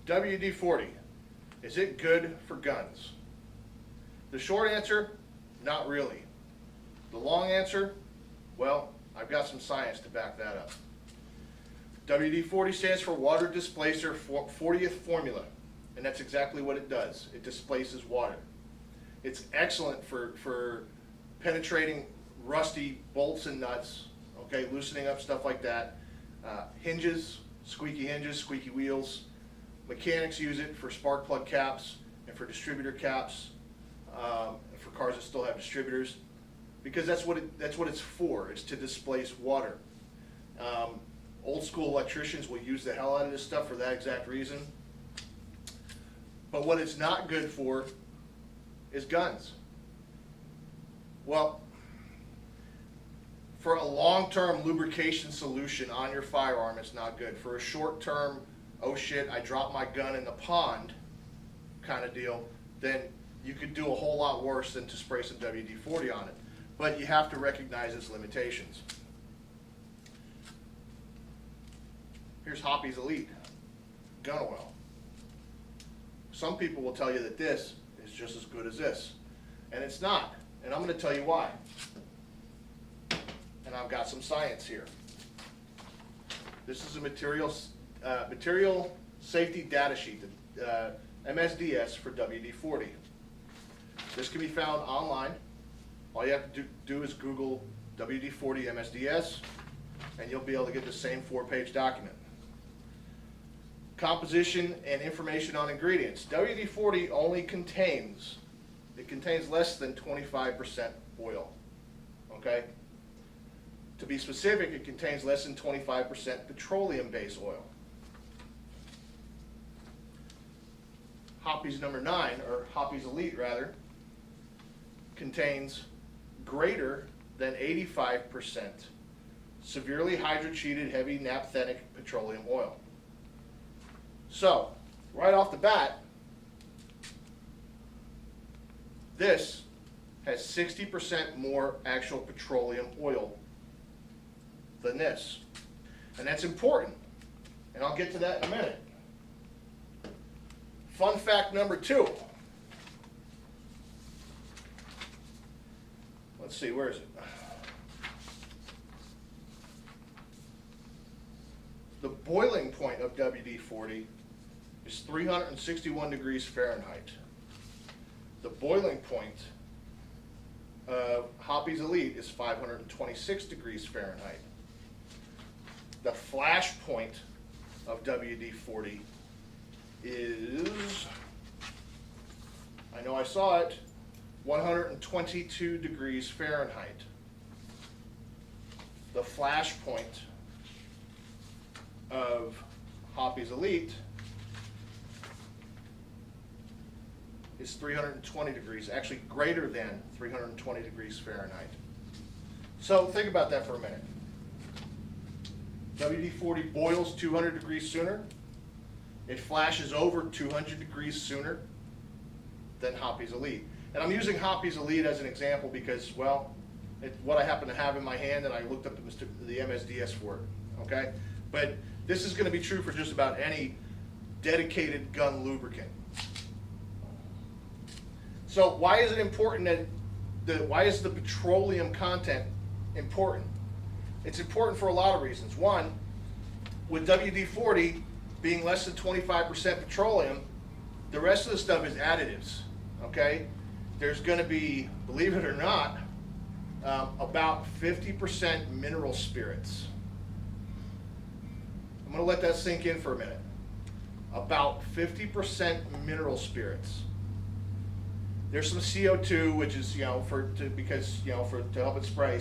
WD-40, is it good for guns? The short answer, not really. The long answer, well, I've got some science to back that up. WD-40 stands for Water Displacer 40th Formula, and that's exactly what it does. It displaces water. It's excellent for penetrating rusty bolts and nuts, okay, loosening up stuff like that. Hinges, squeaky wheels. Mechanics use it for spark plug caps and for distributor caps, for cars that still have distributors, because that's what it's for. It's to displace water. Old school electricians will use the hell out of this stuff for that exact reason. But what it's not good for is guns. Well, for a long-term lubrication solution on your firearm, it's not good. For a short-term, oh shit, I dropped my gun in the pond kind of deal, then you could do a whole lot worse than to spray some WD-40 on it. But you have to recognize its limitations. Here's Hoppy's Elite gun oil. Some people will tell you that this is just as good as this, and it's not. And I'm going to tell you why. And I've got some science here. This is a material safety data sheet, MSDS for WD-40. This can be found online. All you have to do is Google WD-40 MSDS, and you'll be able to get the same 4-page document. Composition and information on ingredients. WD-40 only contains less than 25% oil, okay? To be specific, it contains less than 25% petroleum-based oil. Hoppy's number 9, or Hoppy's Elite rather, contains greater than 85% severely hydrotreated heavy naphthenic petroleum oil. So, right off the bat, this has 60% more actual petroleum oil than this. And that's important, and I'll get to that in a minute. Fun fact number 2. Let's see, where is it? The boiling point of WD-40 is 361 degrees Fahrenheit. The boiling point of Hoppy's Elite is 526 degrees Fahrenheit. The flash point of WD-40 is, I know I saw it, 122 degrees Fahrenheit. The flash point of Hoppy's Elite is 320 degrees, actually greater than 320 degrees Fahrenheit. So think about that for a minute. WD-40 boils 200 degrees sooner. It flashes over 200 degrees sooner than Hoppy's Elite. And I'm using Hoppy's Elite as an example because, well, it's what I happen to have in my hand, and I looked up the MSDS for it, okay? But this is going to be true for just about any dedicated gun lubricant. So why is it important why is the petroleum content important? It's important for a lot of reasons. One, with WD-40 being less than 25% petroleum, the rest of the stuff is additives, okay? There's going to be, believe it or not, about 50% mineral spirits. I'm going to let that sink in for a minute. About 50% mineral spirits. There's some CO2, which is, to help it spray,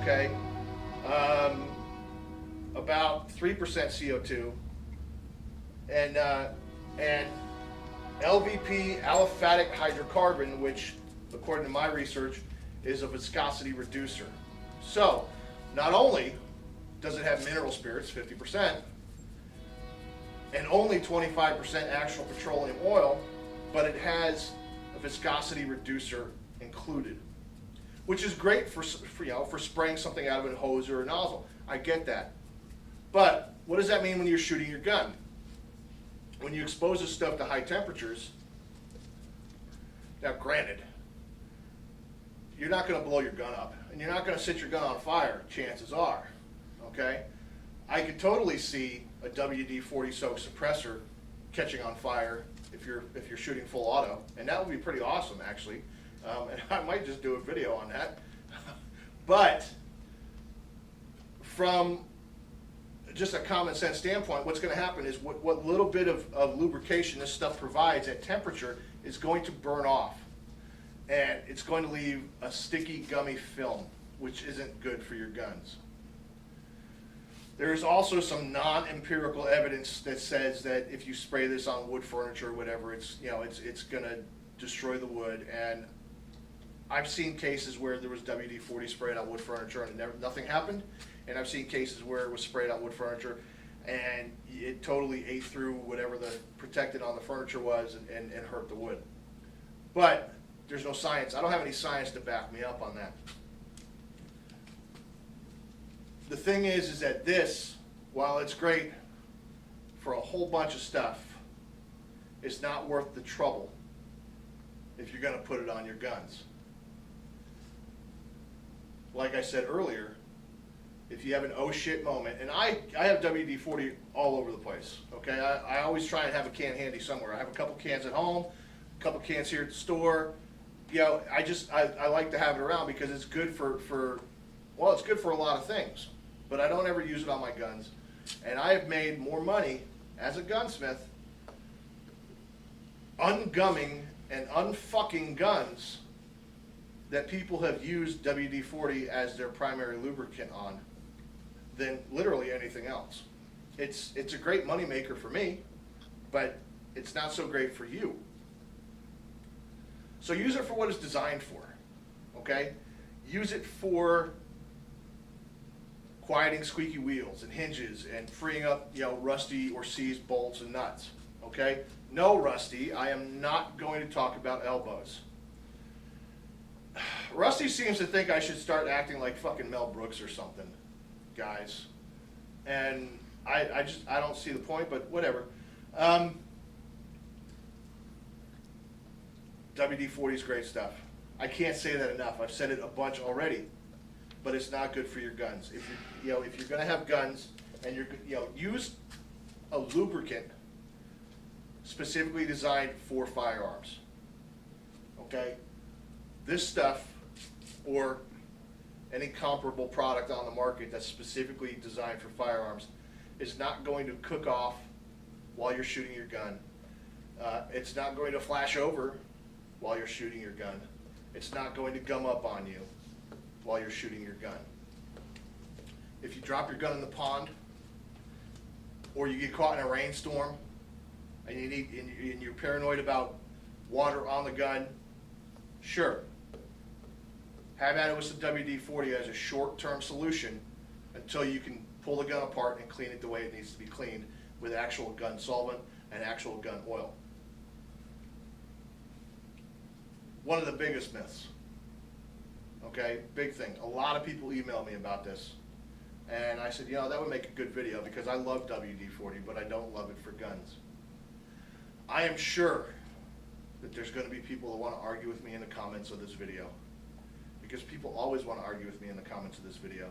okay? About 3% CO2, and LVP, aliphatic hydrocarbon, which, according to my research, is a viscosity reducer. So, not only does it have mineral spirits, 50%, and only 25% actual petroleum oil, but it has a viscosity reducer included, which is great for spraying something out of a hose or a nozzle. I get that. But what does that mean when you're shooting your gun? when you expose this stuff to high temperatures, now granted, you're not going to blow your gun up, and you're not going to set your gun on fire, chances are, okay? I could totally see a WD-40 soaked suppressor catching on fire if you're shooting full auto, and that would be pretty awesome, actually. And I might just do a video on that. But from just a common sense standpoint, what's going to happen is what little bit of lubrication this stuff provides at temperature is going to burn off. And it's going to leave a sticky, gummy film, which isn't good for your guns. There's also some non-empirical evidence that says that if you spray this on wood furniture or whatever, it's going to destroy the wood. And I've seen cases where there was WD-40 sprayed on wood furniture and nothing happened. And I've seen cases where it was sprayed on wood furniture and it totally ate through whatever the protectant on the furniture was and hurt the wood. But there's no science. I don't have any science to back me up on that. The thing is that this, while it's great for a whole bunch of stuff, it's not worth the trouble if you're going to put it on your guns. Like I said earlier, if you have an oh shit moment, and I have WD-40 all over the place, okay? I always try and have a can handy somewhere. I have a couple cans at home, a couple cans here at the store. You know, I like to have it around because it's good well, it's good for a lot of things, but I don't ever use it on my guns. And I have made more money as a gunsmith ungumming and unfucking guns that people have used WD-40 as their primary lubricant on than literally anything else. It's a great moneymaker for me, but it's not so great for you. So use it for what it's designed for, okay? Use it for quieting squeaky wheels and hinges and freeing up, rusty or seized bolts and nuts, okay? No, Rusty, I am not going to talk about elbows. Rusty seems to think I should start acting like fucking Mel Brooks or something, guys. And I don't see the point, but whatever. WD-40 is great stuff. I can't say that enough. I've said it a bunch already, but it's not good for your guns. If you're going to have guns and use a lubricant specifically designed for firearms. Okay? This stuff or any comparable product on the market that's specifically designed for firearms is not going to cook off while you're shooting your gun. It's not going to flash over while you're shooting your gun. It's not going to gum up on you while you're shooting your gun. If you drop your gun in the pond, or you get caught in a rainstorm, and you're paranoid about water on the gun, sure. Have at it with some WD-40 as a short-term solution until you can pull the gun apart and clean it the way it needs to be cleaned with actual gun solvent and actual gun oil. One of the biggest myths, okay, big thing. A lot of people email me about this, and I said, that would make a good video because I love WD-40, but I don't love it for guns. I am sure that there's going to be people that want to argue with me in the comments of this video, because people always want to argue with me in the comments of this video,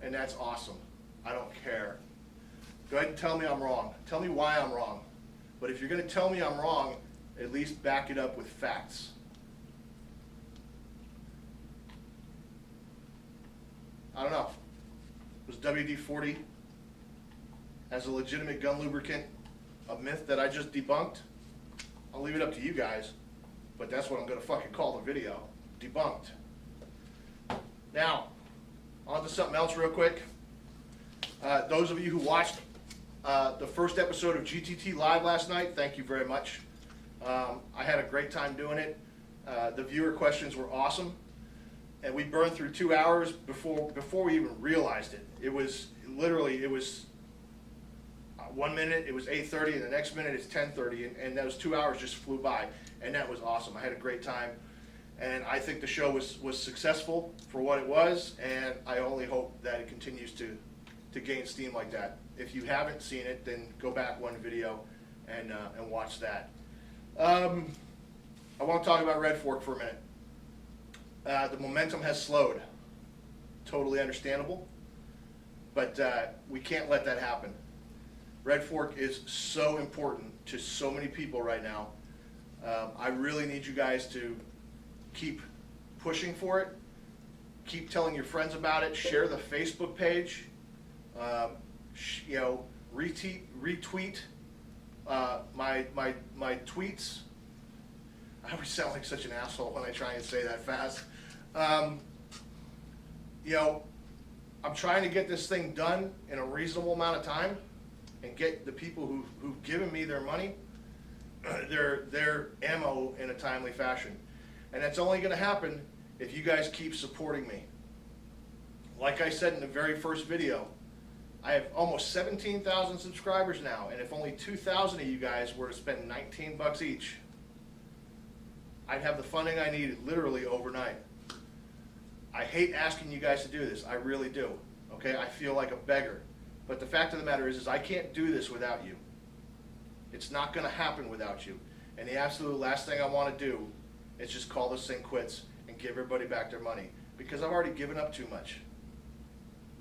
and that's awesome. I don't care. Go ahead and tell me I'm wrong. Tell me why I'm wrong. But if you're going to tell me I'm wrong, at least back it up with facts. I don't know. Was WD-40 as a legitimate gun lubricant a myth that I just debunked? I'll leave it up to you guys, but that's what I'm going to fucking call the video. Debunked. Now, on to something else real quick. Those of you who watched the first episode of GTT Live last night, thank you very much. I had a great time doing it. The viewer questions were awesome. And we burned through 2 hours before we even realized it. It was 1 minute, it was 8:30, and the next minute it's 10:30, and those 2 hours just flew by, and that was awesome. I had a great time, and I think the show was successful for what it was, and I only hope that it continues to gain steam like that. If you haven't seen it, then go back one video and watch that. I want to talk about Red Fork for a minute. The momentum has slowed. Totally understandable, but we can't let that happen. Red Fork is so important to so many people right now. I really need you guys to keep pushing for it. Keep telling your friends about it. Share the Facebook page. Retweet my tweets. I always sound like such an asshole when I try and say that fast. I'm trying to get this thing done in a reasonable amount of time and get the people who've given me their money their ammo in a timely fashion. And that's only going to happen if you guys keep supporting me. Like I said in the very first video, I have almost 17,000 subscribers now, and if only 2,000 of you guys were to spend 19 bucks each, I'd have the funding I need literally overnight. I hate asking you guys to do this, I really do. Okay, I feel like a beggar. But the fact of the matter is I can't do this without you. It's not going to happen without you. And the absolute last thing I want to do is just call this thing quits and give everybody back their money, because I've already given up too much.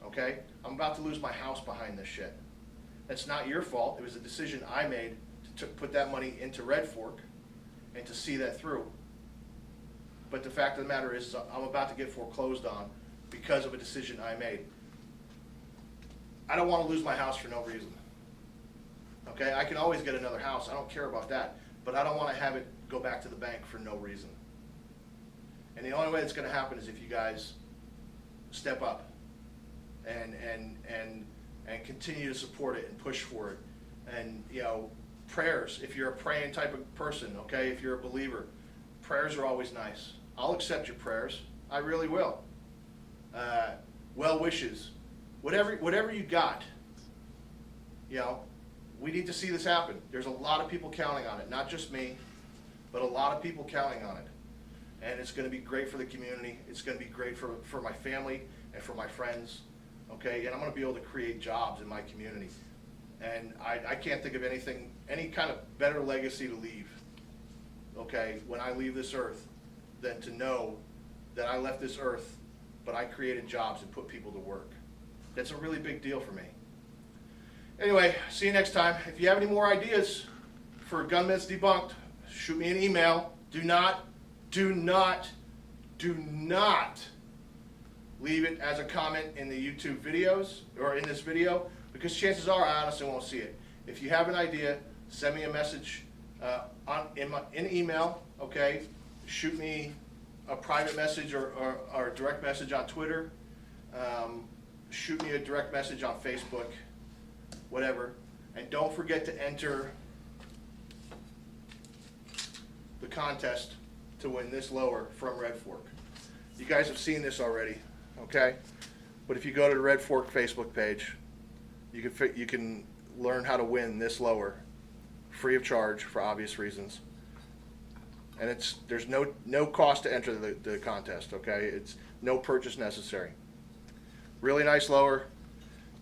Okay? I'm about to lose my house behind this shit. That's not your fault. It was a decision I made to put that money into Red Fork and to see that through. But the fact of the matter is I'm about to get foreclosed on because of a decision I made. I don't want to lose my house for no reason. Okay? I can always get another house. I don't care about that. But I don't want to have it go back to the bank for no reason. And the only way that's going to happen is if you guys step up and continue to support it and push for it. And, prayers, if you're a praying type of person, okay, if you're a believer, prayers are always nice. I'll accept your prayers. I really will. Well wishes. Whatever you got, we need to see this happen. There's a lot of people counting on it, not just me, but a lot of people counting on it. And it's going to be great for the community. It's going to be great for my family and for my friends. Okay, and I'm going to be able to create jobs in my community. And I can't think of any kind of better legacy to leave, okay, when I leave this earth, than to know that I left this earth, but I created jobs and put people to work. That's a really big deal for me. Anyway, see you next time. If you have any more ideas for Gun Myths Debunked, shoot me an email. Do not leave it as a comment in the YouTube videos or in this video, because chances are I honestly won't see it. If you have an idea, send me a message in email, okay? Shoot me a private message or a direct message on Twitter. Shoot me a direct message on Facebook, whatever. And don't forget to enter the contest to win this lower from Red Fork. You guys have seen this already, okay? But if you go to the Red Fork Facebook page, you can learn how to win this lower free of charge for obvious reasons. And there's no cost to enter the contest, okay? It's no purchase necessary. Really nice lower,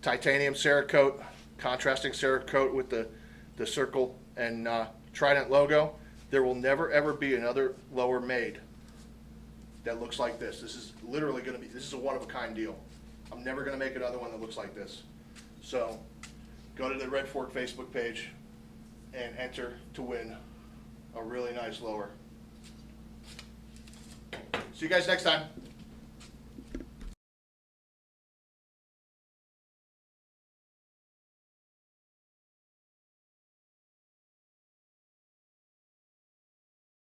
titanium Cerakote, contrasting Cerakote with the circle and trident logo. There will never ever be another lower made that looks like this. This is literally going to be, this is a one-of-a-kind deal. I'm never going to make another one that looks like this. So go to the Red Fork Facebook page and enter to win a really nice lower. See you guys next time.